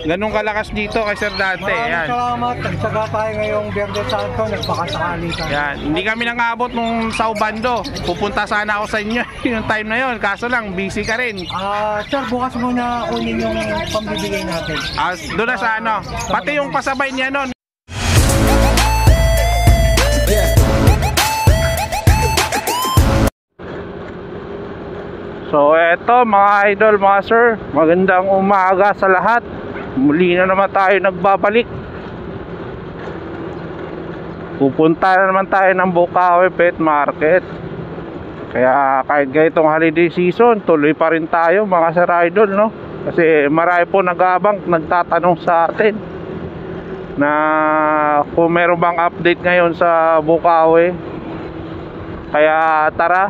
ganun kalakas dito kay Sir Dante. Maraming Yan. salamat. Nagsaga tayo ngayong Verde Santo. Nagpakasakali tayo. Yan. Hindi kami nang-abot nung sa Ubando. Pupunta sana ako sa inyo yung time na yon. Kaso lang, busy ka rin. Sir, bukas muna kunin yung pambibigay natin. Doon na sa ano. Pati yung pasabay niya nun. So eto mga idol, mga sir, magandang umaga sa lahat. Muli na naman tayo nagbabalik. Pupunta na naman tayo ng Bukawi Pet Market. Kaya kahit ganitong holiday season, tuloy pa rin tayo mga sir idol, no? Kasi marami po nag-aabang, nagtatanong sa atin na kung meron bang update ngayon sa Bukawi. Kaya tara.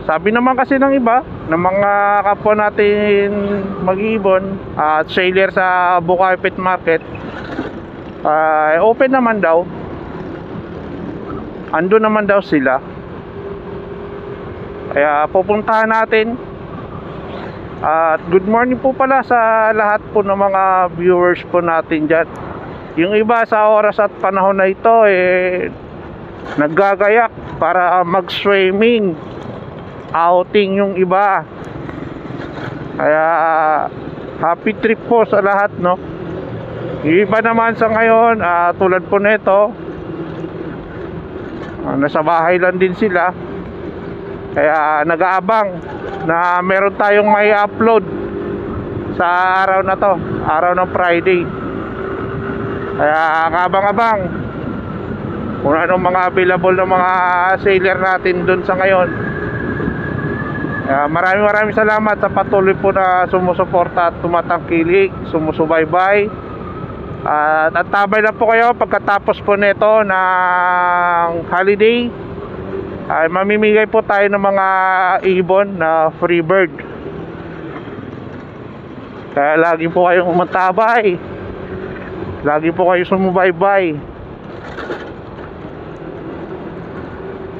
Sabi naman kasi ng iba, ng mga kapwa natin mag-iibon at sailor sa Bukawi Pet Market, open naman daw. Ando naman daw sila. Kaya pupuntahan natin. At good morning po pala sa lahat po ng mga viewers po natin dyan. Yung iba sa oras at panahon na ito naggagayak para mag-swimming outing yung iba. Kaya happy trip po sa lahat, no? Yung iba naman sa ngayon tulad po nito, nasa bahay lang din sila. Kaya nag-aabang na meron tayong may upload sa araw na to, araw ng Friday. Kaya kabang-abang kung anong mga available ng mga sailor natin dun sa ngayon. Maraming salamat sa patuloy po na sumusuporta at tumatangkilik, sumusubaybay. At tabay na po kayo pagkatapos po nito ng holiday. Mamimigay po tayo ng mga ibon na free bird. Kaya lagi po kayong umatabay, lagi po kayong sumubaybay.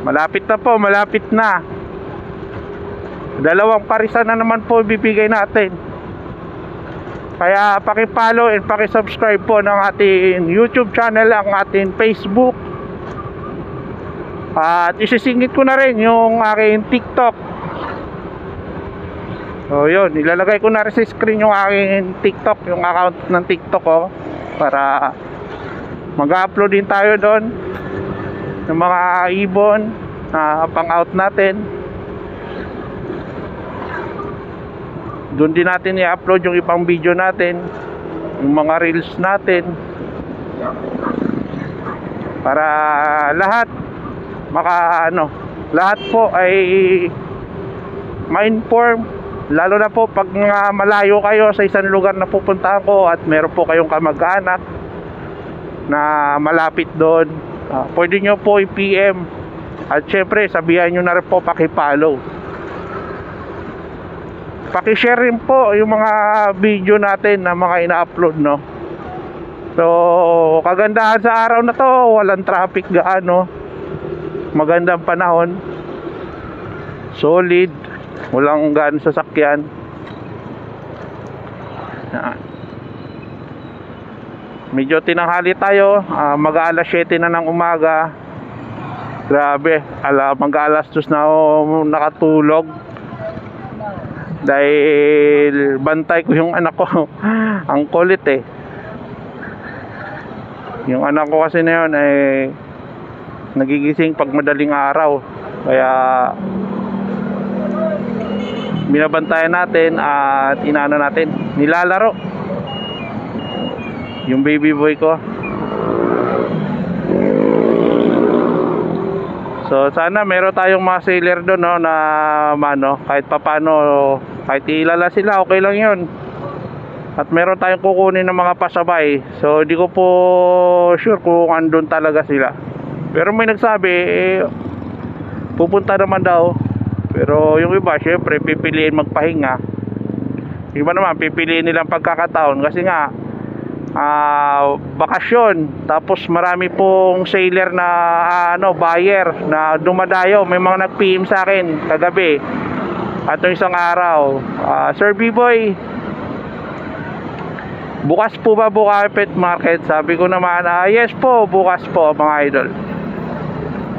Malapit na po, malapit na. Dalawang parisan na naman po ibibigay natin. Kaya paki-follow and paki-subscribe po ng ating YouTube channel, ang ating Facebook. At isisingit ko na rin yung aking TikTok. So yun, ilalagay ko na rin sa screen yung aking TikTok, yung account ng TikTok ko, para mag-upload din tayo doon ng mga ibon na pang-out natin. Doon din natin i-upload yung ibang video natin, yung mga reels natin, para lahat lahat po ay ma-inform. Lalo na po pag malayo kayo sa isang lugar na pupuntahan ko at meron po kayong kamag-anak na malapit doon, pwede nyo po i-PM. At syempre sabihan nyo na rin po paki-follow, paki-share rin po yung mga video natin na mga ina-upload, no? So kagandahan sa araw na to, walang traffic gaano, magandang panahon, solid, walang gaano sasakyan. Medyo tinanghali tayo, mag-aalas 7 na ng umaga. Grabe, mag-aalas 2 na ako nakatulog dahil bantay ko yung anak ko. Ang kulit yung anak ko kasi na yun nagigising pag madaling araw, kaya binabantayan natin at inaano natin, nilalaro yung baby boy ko. So sana meron tayong mga sailor doon, no, na kahit papano, kahit ilala sila, okay lang yun. At meron tayong kukunin ng mga pasabay. So di ko po sure kung andun talaga sila, pero may nagsabi pupunta naman daw. Pero yung iba syempre pipiliin magpahinga, iba naman pipiliin nilang pagkakataon kasi nga bakasyon. Tapos marami pong sailor na buyer na dumadayo. May mga nag-PM sa akin kagabi at isang araw, Sir B-Boy, Bukas po ba Bukawi Pet Market? Sabi ko naman, yes po, bukas po mga idol.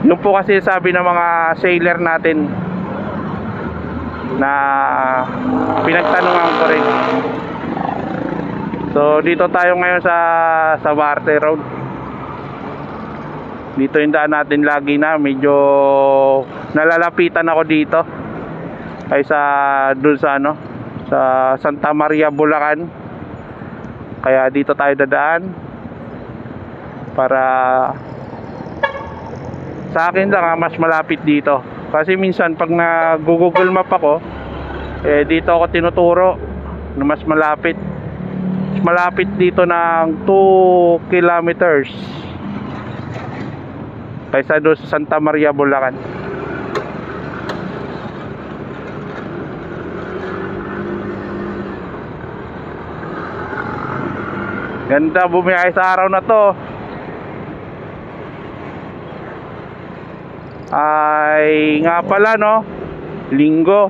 Yung po kasi sabi ng mga sailor natin na pinagtanungan ko rin. So dito tayo ngayon sa Barte Road. Dito yung daan natin lagi na, medyo nalalapitan ako dito kaysa dun sa ano, sa Santa Maria, Bulacan. Kaya dito tayo dadaan para sa akin lang mas malapit dito. Kasi minsan pag nag-Google Map ako, dito ako tinuturo na mas malapit. Mas malapit dito ng 2 kilometers kaysa doon sa Santa Maria, Bulacan. Ganda bumiyahe sa araw na to. Ay nga pala no, Linggo.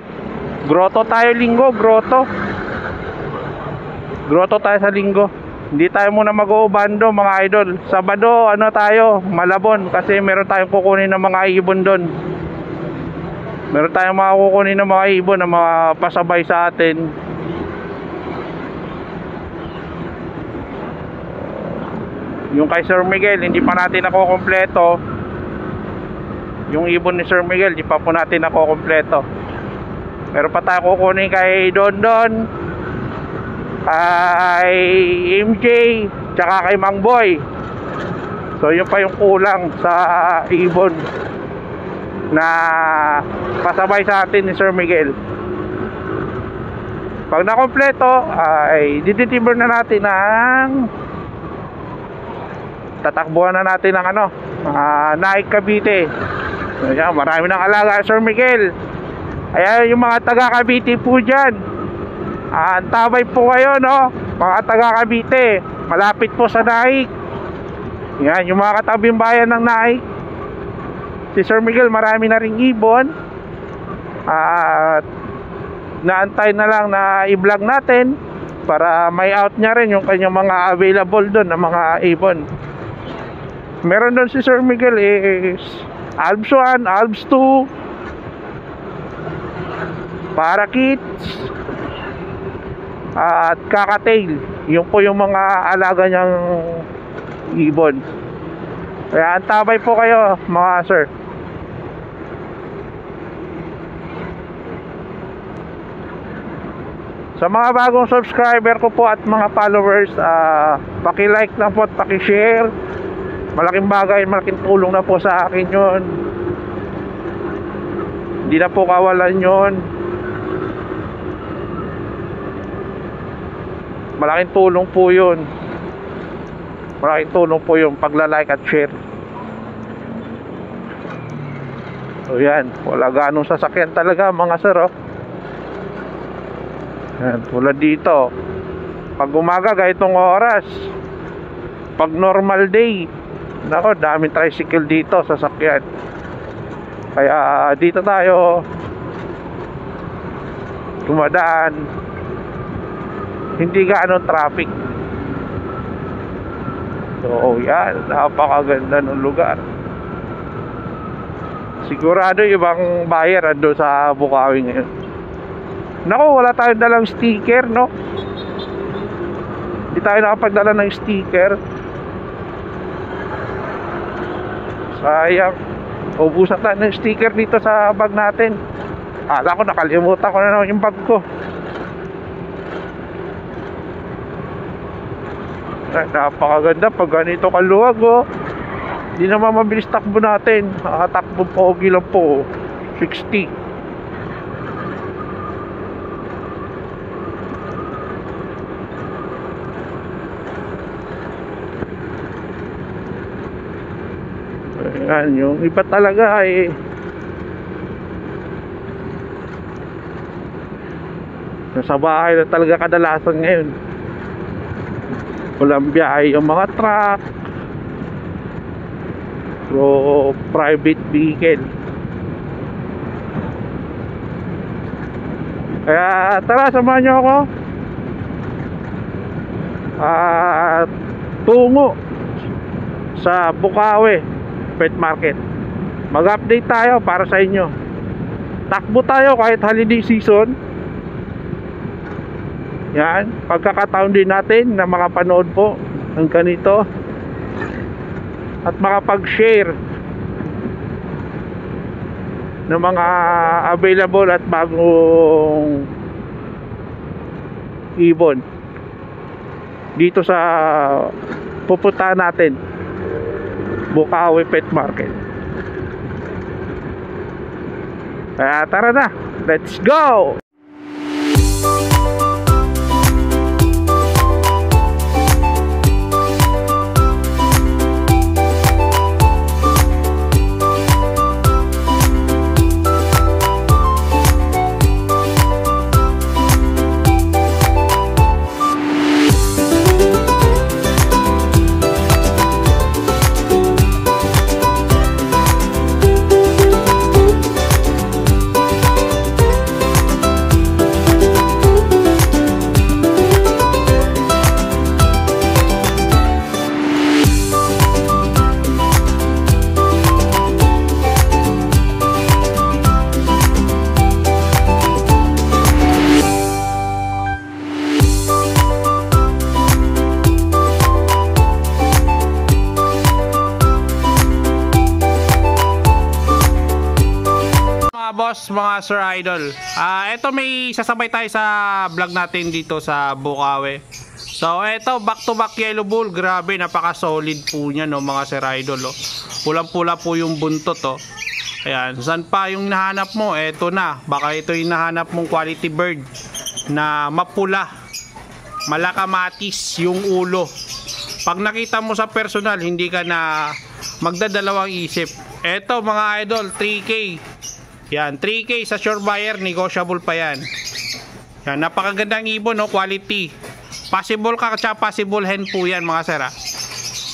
Grotto tayo Linggo, grotto. Grotto tayo sa Linggo. Hindi tayo muna mag-uubando mga idol. Sabado ano tayo, Malabon, kasi meron tayong kukunin ng mga ibon doon. Meron tayong mga kukunin ng mga ibon na mga pasabay sa atin. Yung kay Sir Miguel, hindi pa natin ako kompleto. Yung ibon ni Sir Miguel, di pa po natin ako kompleto. Meron pa tayo kukunin kay Don Don, kay MJ, tsaka kay Mang Boy. So yun pa yung kulang sa ibon na pasabay sa atin ni Sir Miguel. Pag nakompleto ay dideliver na natin ang tatakbuhan na natin ng ano, Naik Cavite. Ayan, marami ng alaga Sir Miguel. Ayan yung mga taga Cavite po dyan, antabay po kayo no, mga taga Cavite. Malapit po sa Naik. Yan yung mga katabing bayan ng Naik. Si Sir Miguel marami na ring ibon, at naantay na lang na i-vlog natin para may out niya rin yung kanyang mga available doon na mga ibon. Meron doon si Sir Miguel is Alps 1, Alps 2, Parakeets, at Kakatail. Yung po yung mga alaga niyang ibon. Kaya antabay po kayo mga sir. Sa mga bagong subscriber ko po at mga followers, paki-like na po at paki-share. Malaking bagay, malaking tulong na po sa akin yun. Hindi na po kawalan yun. Malaking tulong po yun. Malaking tulong po yung pagla-like at share. So yan, wala ganong sasakyan talaga mga sir oh. Yan, tulad dito. Pag umaga ganitong oras, pag normal day, nako, daming tricycle dito, sasakyan. Kaya dito tayo dumadaan, hindi gaano traffic. So yan, napakaganda ng lugar. Sigurado ibang buyer ando sa Bukawi ngayon. Nako, wala tayong dalang sticker no. Hindi tayo nakapagdala ng sticker. Sayang. Ubusan tayo ng sticker dito sa bag natin. Akala ko nakalimutan ko na naman yung bag ko. Ay, napakaganda pag ganito kaluwag oh. Hindi naman mabilis takbo natin. Nakatakbo pogi lang po 60. Ayan, yung iba talaga ay nasa bahay na talaga kadalasan ngayon. Walang biyahe yung mga truck o private vehicle. Kaya tara, samahan nyo ako. tungo sa Bukawi Pet Market. Mag-update tayo para sa inyo. Takbo tayo kahit holiday season. Yan, pagkakataon din natin na makapanood po ng ganito at makapag-share ng mga available at bagong ibon dito sa pupuntahan natin, Bukawi Pet Market. Kaya tara na, let's go! Boss, mga Sir Idol, ito may sasabay tayo sa vlog natin dito sa Bukawi. So ito, back to back yellow bull. Grabe, napaka solid po niya, no, mga Sir Idol, oh. Pulang pula po yung buntot, oh. Ayan, saan pa yung nahanap mo? Ito na, baka ito yung nahanap mong quality bird na mapula, malakamatis yung ulo. Pag nakita mo sa personal, hindi ka na magdadalawang isip. Ito, mga idol, 3K. Yan, 3K sa sure buyer, negotiable pa yan. Yan, napakagandang ibon, no, quality. Possible ka, tsaka possible hen po yan, mga sir, ha.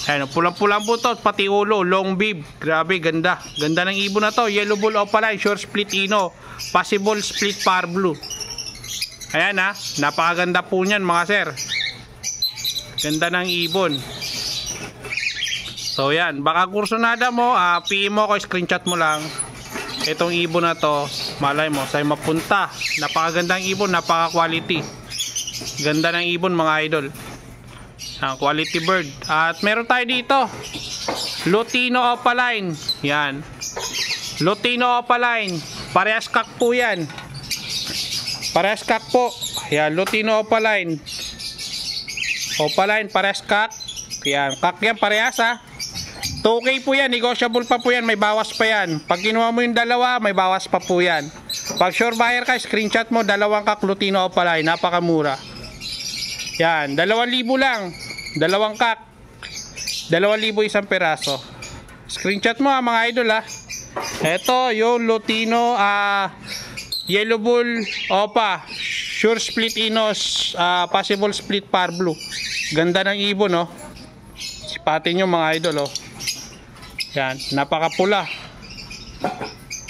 Ayan, pulang-pulang butot, pati ulo, long bib. Grabe, ganda. Ganda ng ibon na to. Yellow bull opaline, short split ino. Possible split par blue. Ayan, ha. Napakaganda po niyan, mga sir. Ganda ng ibon. So, yan. Baka kursunada mo, PM mo ko, screenshot mo lang. Itong ibon na to, malay mo, sa'yo mapunta. Napakagandang ibon, napaka-quality. Ganda ng ibon, mga idol. Quality bird. At meron tayo dito, Lutino opaline. Yan. Lutino opaline. Parehas kak po yan. Parehas kak po. Yan, Lutino opaline. Opaline, parehas kak. Yan, kak yan, parehas, ha. 2K po yan, negotiable pa po yan, may bawas pa yan. Pag kinuha mo yung dalawa, may bawas pa po yan. Pag sure buyer ka, screenshot mo, dalawang kak Lutino opaline, napakamura. Yan, 2,000 lang. Dalawang kak. 2,000 isang peraso. Screenshot mo, mga idol, ha. Ito yung Lutino yellow bull opa, sure split inos, possible split par blue. Ganda ng ibon, no. Sipatin nyo, mga idol, oh. Yan, napakapula.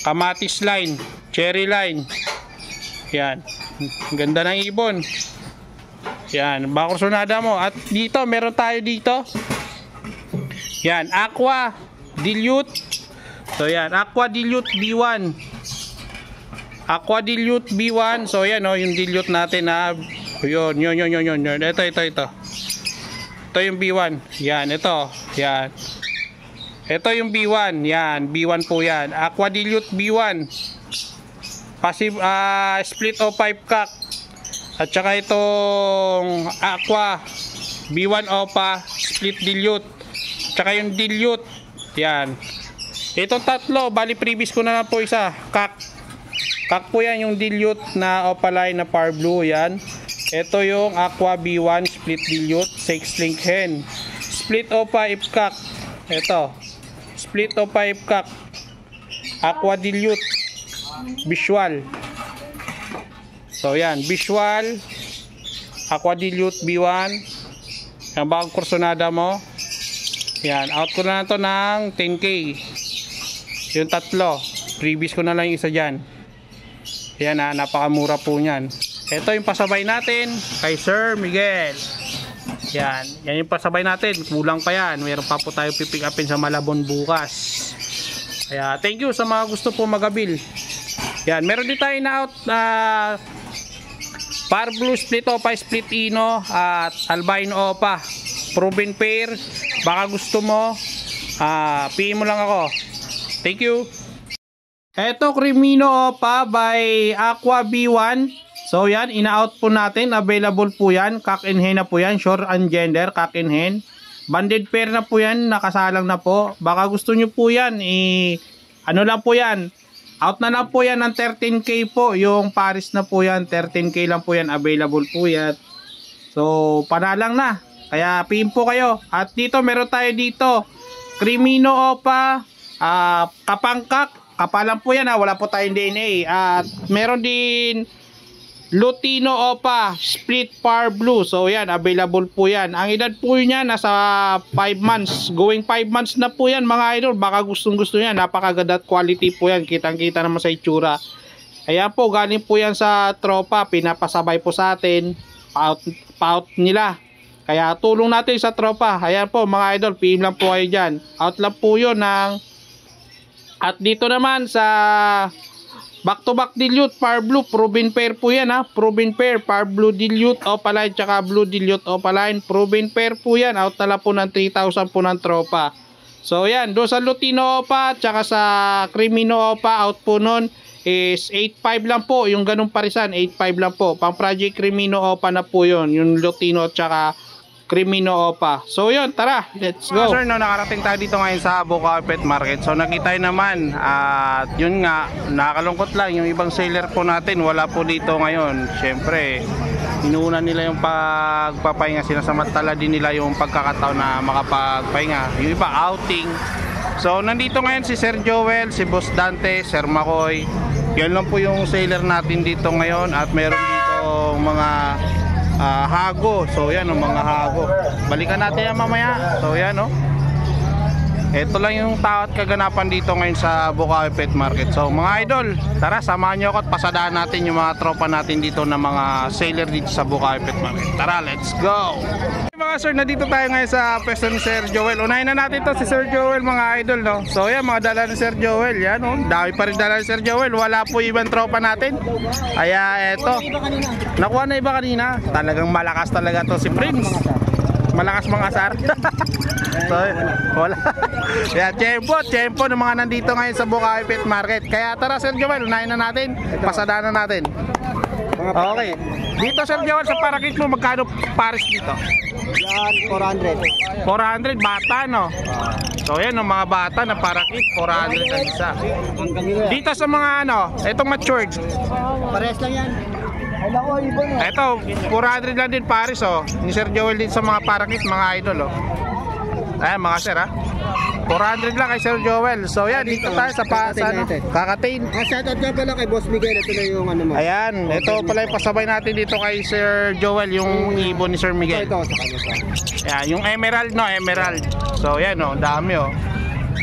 Kamatis line, cherry line. Yan, ganda ng ibon. Yan, bakursunada mo. At dito, meron tayo dito. Yan, Aqua Dilute. So yan, Aqua Dilute B1. Aqua Dilute B1. So yan, oh, yung dilute natin, na yun. Ito. Ito yung B1. Yan, ito. Yan. Ito yung B1. Yan, B1 po yan. Aqua Dilute B1. Passive, split o 5 cock. At saka itong Aqua B1 Opa split dilute. Tsaka yung dilute. Yan. Itong tatlo, bali previous ko na lang po isa. Cock. Cock po yan yung dilute na opaline na par blue. Yan. Ito yung Aqua B1 split dilute 6 link hen. Split Opa ipcock. Ito. Split Opa ipcock. Aqua dilute visual. So yan, visual Aqua Dilute B1. Yan, bagong kursonada mo. Yan, out ko na to ng 10K. Yung tatlo, previous ko na lang yung isa dyan. Yan, napakamura po nyan. Ito yung pasabay natin kay Sir Miguel. Yan yung pasabay natin. Kulang pa yan. Meron pa po tayo pipick upin sa Malabon bukas. Kaya thank you sa mga gusto po magabil. Yan, meron din tayo na out Par Blue Split Opa, Split Ino at Albino Opa. Proven pair. Baka gusto mo, PM mo lang ako. Thank you. Eto, Crimino Opa by Aqua B1. So yan, ina-out po natin. Available po yan. Cock and hen na po yan. Short and gender, cock and hen. Banded pair na po yan. Nakasalang na po. Baka gusto nyo po yan. Ano lang po yan. Out na lang po yan ng 13K po. Yung Paris na po yan. 13K lang po yan. Available po yan. So, panalang na. Kaya PM po kayo. At dito, meron tayo dito. Crimino Opa. Kapangkak. Kapalan po yan ha. Wala po tayong DNA. At meron din Lutino Opa Split Par Blue. So yan, available po yan. Ang edad po niya nasa 5 months. Going 5 months na po yan mga idol. Baka gustong gusto yan. Napakaganda quality po yan. Kitang kita naman sa itsura. Ayan po, galing po yan sa tropa. Pinapasabay po sa atin. Pa-out nila. Kaya tulong natin sa tropa. Ayan po mga idol, PM lang po kayo dyan. Out lang po yun ng... At dito naman sa... Back to back dilute, Par Blue, proven pair po yan ha. Proven pair, Par Blue dilute, Opaline, tsaka Blue dilute, Opaline. Proven pair po yan. Out na lang po ng 3,000 po ng tropa. So yan, doon sa Lutino Opa, tsaka sa Crimino Opa, out po nun is 8,500 lang po. Yung ganung parisan, 8,500 lang po. Pang Project Crimino Opa na po yun. Yung Lutino tsaka Crimino Opa. So yun, tara, let's go. Sir, no, nakarating tayo dito ngayon sa Bukawi Pet Market. So nakita naman, at yun nga, nakakalungkot lang, yung ibang seller po natin, wala po dito ngayon. Siyempre, inuuna nila yung pagpapahinga, sinasamantala din nila yung pagkakataon na makapagpahinga. Yung iba, outing. So nandito ngayon si Sir Joel, si Boss Dante, Sir Makoy. Yan lang po yung seller natin dito ngayon. At meron dito mga hago. So yan ang mga hago. Balikan natin yan mamaya. So yan o. Ito lang yung tao at kaganapan dito ngayon sa Bukawi Pet Market. So mga idol, tara samahan nyo ako at pasadaan natin yung mga tropa natin dito na mga seller dito sa Bukawi Pet Market. Tara, let's go! Mga sir, nandito tayo ngayon sa pwesto ni Sir Joel. Unahin na natin to si Sir Joel mga idol, no? So yan, mga dala ni Sir Joel. Yan o, dami pa rin dala ni Sir Joel. Wala po ibang tropa natin. Kaya eto, nakuha na iba kanina. Talagang malakas talaga to si Prince. Malakas mga sar. So, wala. Kaya tiyempo ng mga nandito ngayon sa Bukawi Pet Market. Kaya tara Sir Joel, unahin na natin. Pasadaan na natin. Okay. Dito Sir Joel, sa parakit mo, magkano pares dito? Yan, 400. 400, bata no? So yan, ang mga bata na parakit, 400 ang isa. Dito sa mga ano, itong matured. Pares lang yan. Ito, 400 lang din pares oh. Ni Sir Joel din sa mga parakit, mga idol oh. Ayan mga sir ha. 400 lang kay Sir Joel. So yan, dito tayo sa Kakatain. Shoutout nga pala kay Boss Miguel. Ito na yung ano mo. Ayan, ito pala yung pasabay natin dito kay Sir Joel, yung ibon ni Sir Miguel. Ito, sa kanya to. Ayan, yung emerald no, emerald. So yan oh, dami oh.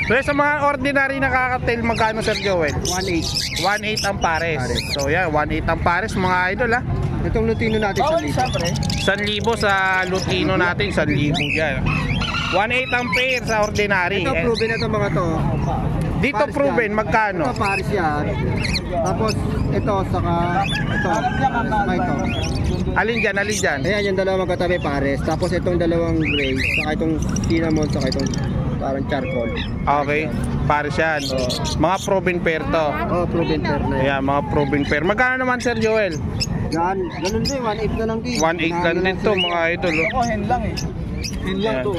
So sa mga ordinary na kakatail, magkano Sir Joel? 1.8. 1.8 ang pares. So yan, 1.8 ang pares mga idol ha. Itong Lutino natin sa libo. 1,000 sa Lutino natin, 1,000 dyan. 1.8 ang pair sa ordinary. Ito proven na ito mga to. Dito Paris proven, yan. magkano? Ito Paris yan. Tapos ito saka ito. Alin dyan, alin dyan? Ayan yung dalawang magkatabi Paris. Tapos itong dalawang gray. Saka itong cinnamon. Saka itong parang charcoal. Okay, pares yan. Mga proven pair to. Oh, proven pair na yan. Ayan, mga proven pair. Magkano naman Sir Joel? Yan, ganun din. 1.8 na lang din. 1.8 lang din to mga idol. Ako, hen lang eh. Hen lang to.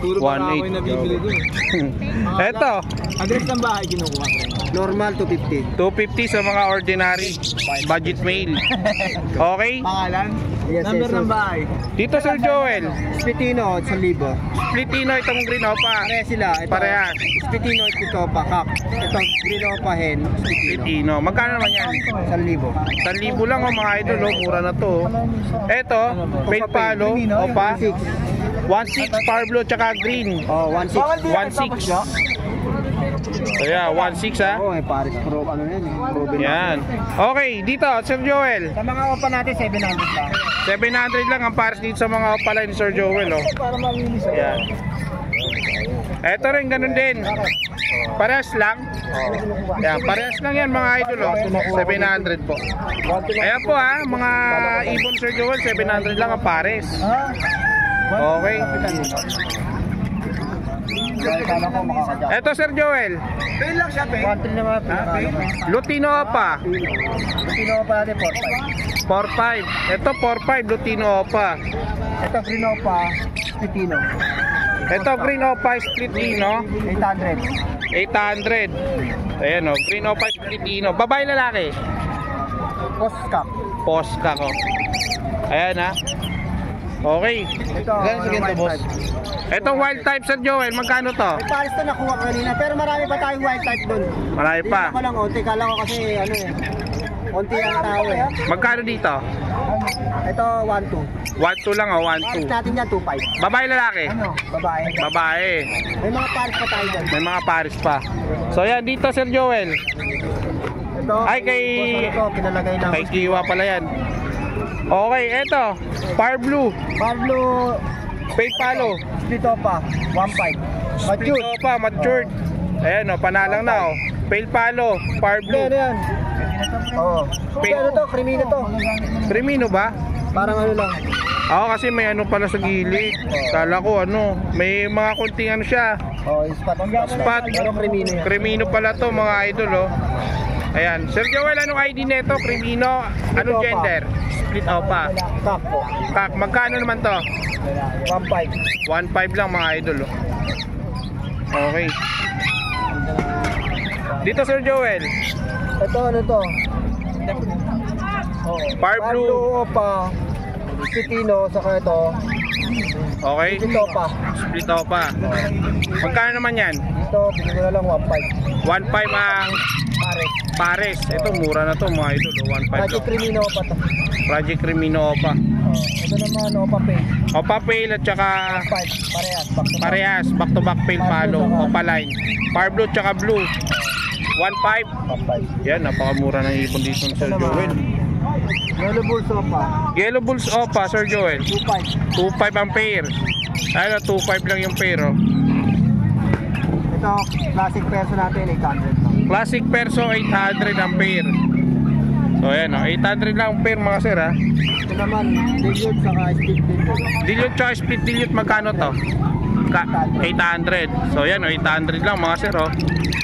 Puro baka ako yung nabibili doon. Eto, Address ng bahay kinukuha ko. Normal 250. 250 sa mga ordinary. Budget mail. Okay? Pangalan? Yes, number ng bahay. Dito Sir Joel, Spitino, 1,000. Splitino itong green opa. Pareha sila. Ito, Parehas. Spitino, ito pa, kak. Ito, green opa hen. Spitino. Splitino. Magkano naman yan? 1,000. 1,000 lang oh mga idol, oh. Mura na to. Eto, paint palo, opa. 1.6 Par Blue tsaka green. Oh, 1.6. 1.6. So yeah, 1.6 ha. Oh, Paris Pro, ano yan? Proven. Yan. Okay, dito Sir Joel. Sa mga opa natin, 700 lang. 700 lang ang pares dito sa mga opaline ni Sir Joel, oh. Para malinis. Ayan. Ito rin, ganun din. Parehas lang. Ayan, parehas lang yan mga idol, oh. 700 po. Ayan po ha, mga ibon Sir Joel, 700 lang ang pares. Okay. Ito Sir Joel, Pay lang siya, pay. 1-3 naman. Lutino Opa, Lutino pa natin, 4-5. 4.5. Ito 4.5 Lutino Opa. Ito, Green Opa, Pipino. Ito Green Opa Split Ino, 800. 800. Ayan o, Green Opa Split Ino. Babae lalaki? Postcap. Posca ko. Ayan ha. Okay. Ito, boss. Ito wild type Sir Joel, magkano to? May pares to nakuha kanina, pero marami pa tayong white type doon. Marami pa. Dito ko lang, onti. Kala ko kasi, ano eh. Onti ang tao eh. Magkano dito? Ito, 1-2. 1.2 lang o, Pares 1.2. natin yan, 2-5. Babae lalaki? Ano? Babae. Babae. May mga pares pa tayo dyan. May mga pares pa. So yan dito Sir Joel. Ito, Ay, kay- boss, ano to, pinalagay na. Kay Kiwa pala yan. Okay, eto. Far Blue. Pablo, Pay Palo. dito pa, 1-5. Split pa, matured. Ayan o, panalang na o. Pale Palo, Far Blue. Ano yan? Oo. Pay- Ano to? Krimino to. Crimino ba? Parang ano lang. Ako kasi may ano pala sa gilid. Kala ko ano, may mga konting ano siya. Oh, spot. Spot. Pero krimino yan. Crimino pala to mga idol oh. Ayan. Sir Joel, anong ID neto? Crimino? Anong Split gender? Split Opa. Kak po. Kak, magkano naman to? 1-5. 1.5 lang mga idol oh. Okay. Dito Sir Joel. Ito, ano to? Oh. Far Blue. Opa. Pitino, saka ito. Okay. Ito pa. Split Opa. Magkano naman yan? Ito, pinili na lang 1-5. 1.5 ang Pare. pares. Ito mura na to mga idol oh. 1.5 Magic lang. Crimino pa to. Project Crimino Opa. Oh. Ito naman, Opa Pay. Opa Pale at saka 5. Parehas. Back to back. parehas, back to back pale palo, Opa line. Far Blue tsaka blue. 1.5. 1-5. Yan, napakamura ng ipon dito ni Sir Joel. Yellow Bulls Opa. Yellow Bulls Opa, Sir Joel. 2-5. 2.5 ang pair. Ano, 2.5 lang yung pair oh. Ito, classic peso natin, 800 lang. Classic Perso 800 ang pair. So ayan oh, 800 lang ang pair mga sir ha. Ito naman, dilute saka stick dilute. Dilute tsaka split dilute magkano to? 800. So yan oh, 800 lang mga sir oh.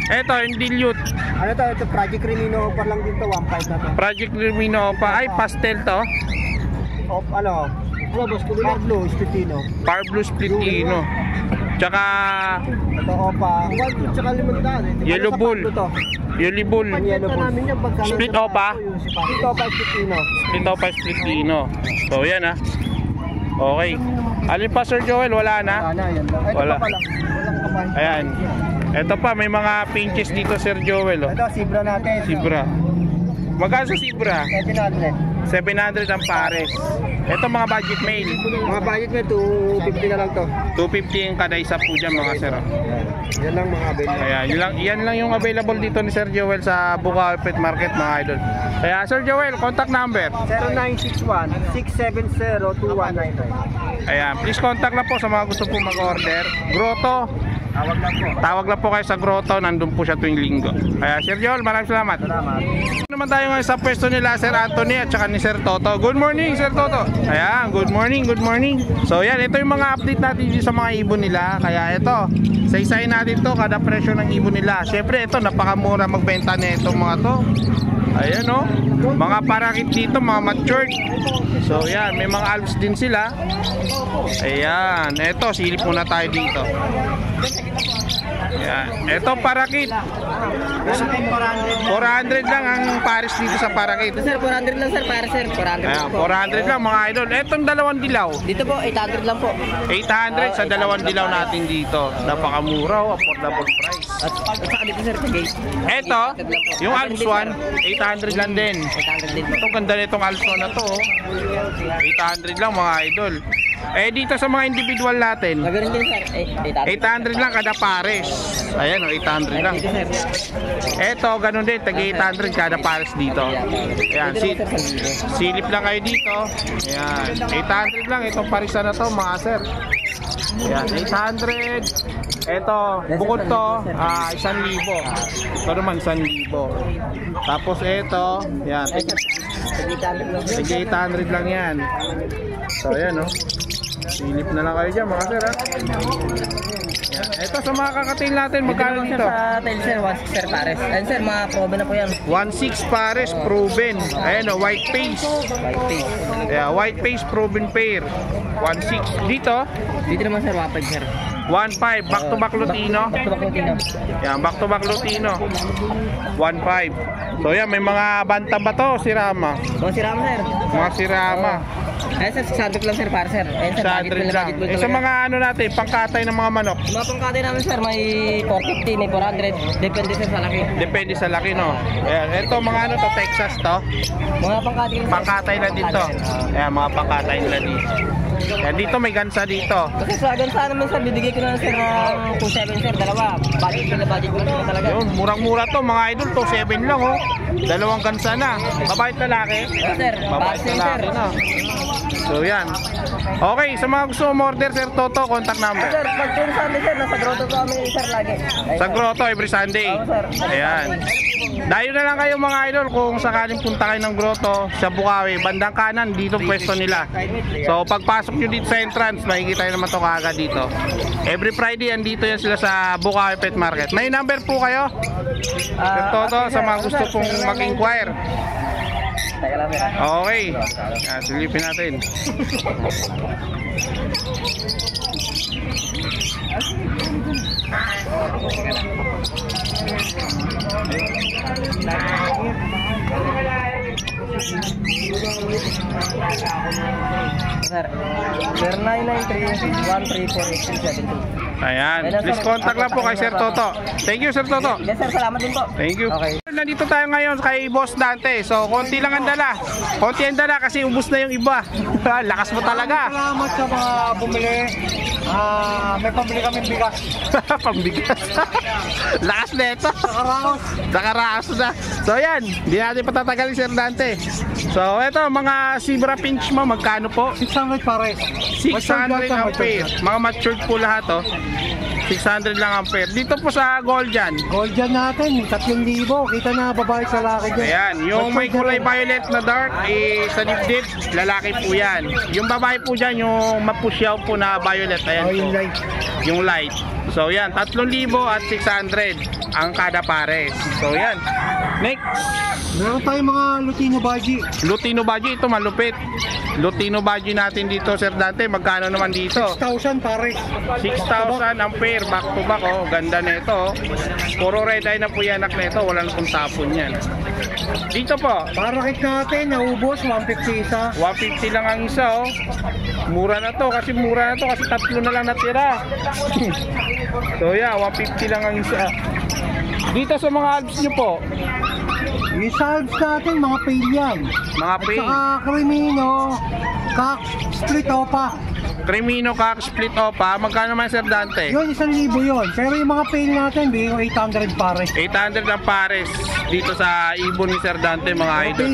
Eto yung dilute. Ano to? Ito, Project Crimino Opa lang din to, 1.5 na to. Project Lumino pa. Ay, pastel to. Ano? Robos, Far Blue, Spitino. Far Blue Split Ino. Tsaka Ito Opa. 1 tsaka 500. Yellow Bull. Yellow Bull. Yellow Bull. Split Opa. Split Opa, Spitino. Split Opa Split Ino. So yan ah. Okay. Alin pa Sir Joel? Wala na? Ano, yan lang. Ito Wala. pa lang. Walang kapal. Ayan. Ito pa, may mga pinches dito Sir Joel oh. Ito, Sibra natin. Sibra. Magkano sa Sibra? 700. 700 ang pares. Ito mga budget mail. Mga budget may 250 na lang to. 250 ang kada isa po dyan mga sir. Yan lang mga available. Kaya yan lang yung available dito ni Sir Joel sa Bukawi Pet Market mga idol. Kaya Sir Joel, contact number. 0961-670-2199. Ayan, please contact na po sa mga gusto po mag-order. Grotto, Tawag lang po. tawag lang po kayo sa Grotto, nandun po siya tuwing linggo. Kaya Sir Joel, maraming salamat. Salamat. Naman tayo ngayon sa pwesto nila Sir Anthony at saka ni Sir Toto. Good morning Sir Toto. Ayan, good morning, good morning. So yan, ito yung mga update natin dito sa mga ibon nila. Kaya ito, sa-isahin natin to kada presyo ng ibon nila. Syempre ito, napakamura magbenta na itong mga to. Ayan o, mga parakit dito, mga matured. So yan, may mga alps din sila. Ayan, ito, silip muna tayo dito. Ayan, ito parakit. 400 lang ang pares dito sa parakit. Sir, 400 lang sir, para sir. 400 Ayan, 400 lang mga idol. Etong dalawang dilaw. Dito po, 800 lang po. 800 sa dalawang dilaw natin dito. Napakamura o, affordable price. At saka dito sir, gate. Eto, yung Alps 1, 800 lang din. 800 din po. Ito ganda nitong Alps 1 na to. 800 lang mga idol. Eh dito sa mga individual natin, Nagarin din sir, 800 lang kada pares. Ayan o, 800 lang. Eto, ganun din, tagi 800 kada pares dito. Ayan, silip lang kayo dito. Ayan, 800 lang itong parisan na to mga sir. Ayan, 800. Eto, bukod to, 1,000. Ito naman 1,000. Tapos eto, ayan, tagi 800 lang yan. So ayan o. Silip na lang kayo dyan mga sir ha. Yan. Ito sa mga kakatail natin, magkano dito? Sa tail sir, 1.6 sir pares. Ayun sir, mga proven na po yan. 1.6 pares, proven. Ayan o, white face. White face. Yeah, white face, proven pair. 1.6. Dito, Dito naman sir, 1.5 sir. 1.5. Back to back Lutino. Back to back Lutino. Yan, back to back Lutino. 1.5. So yan, may mga bantam ba to, sirama? Mga sirama sir. Mga sirama. Ayun sir, 600 lang sir para sir. Ayun sir, budget 100 lang. budget Eh, sa mga ano natin, pangkatay ng mga manok. Yung mga pangkatay namin sir, may 450, may 400. Depende sir sa laki. Depende sa laki, no? Ayan, ito mga ano to, Texas to. Mga pangkatay sir. Pangkatay na dito. Ayan, mga pangkatay nila dito. Ayan, dito may gansa dito. Kasi sa gansa naman sir, bibigay ko na lang sir ng 2.7 sir, dalawa. Budget ko na talaga. Yun, murang-mura to, mga idol, to 7 lang, oh. Dalawang gansa na. Babae at lalaki? Ito sir, Babae at vaccine sir. lalaki na. So, yan. Okay, sa mga gusto order, Sir Toto, contact number. Sir, pag tuwing Sunday sir, nasa grotto ko kami sir lagi. Sa Grotto, every Sunday. Oo, sir. Ayan. Dayo na lang kayo mga idol kung sakaling punta kayo ng Grotto sa Bukawi, bandang kanan, dito pwesto nila. So pagpasok nyo dito sa entrance, makikita nyo naman ito kaagad dito. Every Friday, andito yan sila sa Bukawi Pet Market. May number po kayo? Sir Toto, sa mga gusto pong mag-inquire. Teka lang sir. Okay. Silipin natin. Sir, 0993-134-8272. Ayan. Please contact lang po kay Sir Toto. Thank you, Sir Toto. Yes sir, salamat din po. Thank you. Okay. Nandito tayo ngayon kay Boss Dante. So, konti lang ang dala. Konti ang dala kasi ubus na yung iba. Lakas mo talaga. Salamat sa mga bumili. May pambili kami bigas. Pambigas. Lakas na ito. Nakaraos. Nakaraos na. So, yan. Hindi natin patatagalin Sir Dante. So, ito, mga zebra pinch mo, magkano po? 600 pare. 600 ang pair. Mga matured po lahat, oh. 600 lang ang pair. Dito po sa Goldian. Gold dyan natin, 3,000. Kita na babae sa laki dyan. Ayan, yung may kulay violet na dark, sa dibdib, lalaki po yan. Yung babae po dyan, yung mapusyaw po na violet. Ayan Oh, po. yung light. Yung light. So yan, 3,000 at 600 ang kada pares. So yan. Next, Meron tayong mga Lutino Baji. Lutino Baji, ito malupit. Lutino Baji natin dito, Sir Dante, magkano naman dito? 6,000 pare. 6,000 ang pair, back to back, oh. Ganda na ito, oh. Puro red eye na po yan, anak na ito, wala na pong tapon yan. Dito po, Parakit natin, naubos, 150 isa. 150 lang ang isa, oh. Mura na to kasi tatlo na lang natira. So yeah, 150 lang ang isa. Dito sa mga alps nyo po, Yung salves natin, mga pail yan. mga At pay, saka Crimino, Kak, Split Opa. Cremino, Kak, Split Opa, magkano naman Sir Dante? Yun, 1,000 yun. Pero yung mga pail natin, bigyan ko 800 pare. 800 ang pares dito sa ibon ni Sir Dante, mga idol.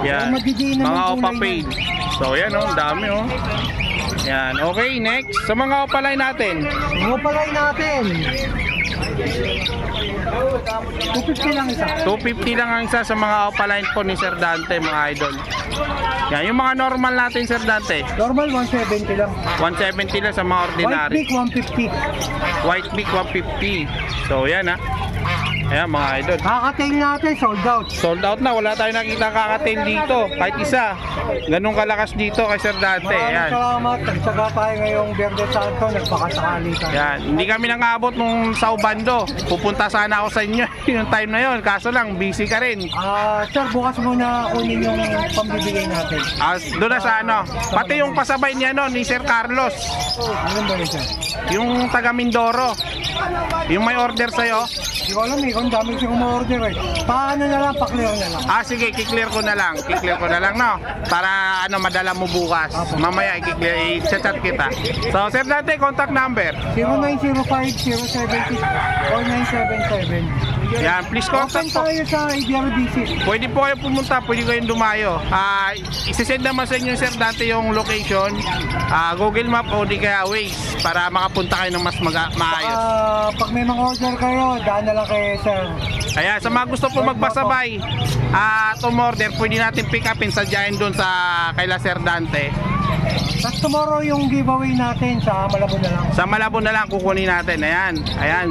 Yan, Magdidiin naman mga kulay Opa na. paid. So yan, oh, ang dami, oh. Yan, okay, next. Sa mga opalay natin, Mga palay natin. 250 lang isa. 250 lang ang isa sa mga opaline po ni Sir Dante, mga idol. Yan, yung mga normal natin, Sir Dante, Normal, 170 lang. 170 lang sa mga White ordinary. beak, 150. White beak, 150. So yan, ha. Ayan, mga idol. Kakatail natin, sold out. Sold out na, wala tayong nakita kakatain dito. Kahit isa. Ganun kalakas dito kay Sir Dante. Maraming Ayan. salamat. Nagsaga tayo ngayong Verde Santo. Nagpakasakali tayo. Yan, hindi kami nangabot nung sa Ubando. Pupunta sana ako sa inyo yung time na yon. Kaso lang, busy ka rin. Sir, bukas muna kunin yung pambibigay natin. Doon na sa ano. Pati yung pasabay niya no, ni Sir Carlos. Ano ba yun, sir? Yung taga Mindoro. Yung may order sa'yo. Hindi ko alam eh. kung dami siya umorder eh. Paano na lang, pa-clear na lang. Sige, kiklear ko na lang. Kiklear ko na lang, no? Para madala mo bukas. Apo. Mamaya i-chat kita. So, Sir Dante, contact number. 0905-076-4977. Yan, please Open contact po. tayo sa IDRBC. Pwede po kayo pumunta, pwede kayong dumayo. Isisend naman sa inyo, Sir Dante, yung location. Google Map o di kaya Waze para makapunta kayo ng mas maayos. Pag may mga order kayo, daan na lang kay sir. Ayan, sa mga gusto po magpasabay order, pwede natin pick upin sa Giant doon sa kaila Sir Dante. Tapos tomorrow yung giveaway natin sa Malabon na lang. Sa Malabon na lang kukunin natin. Ayan,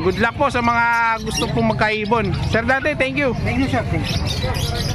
good luck po sa mga gusto pong magkaibon. Sir Dante, thank you. Thank you, sir. Thank you.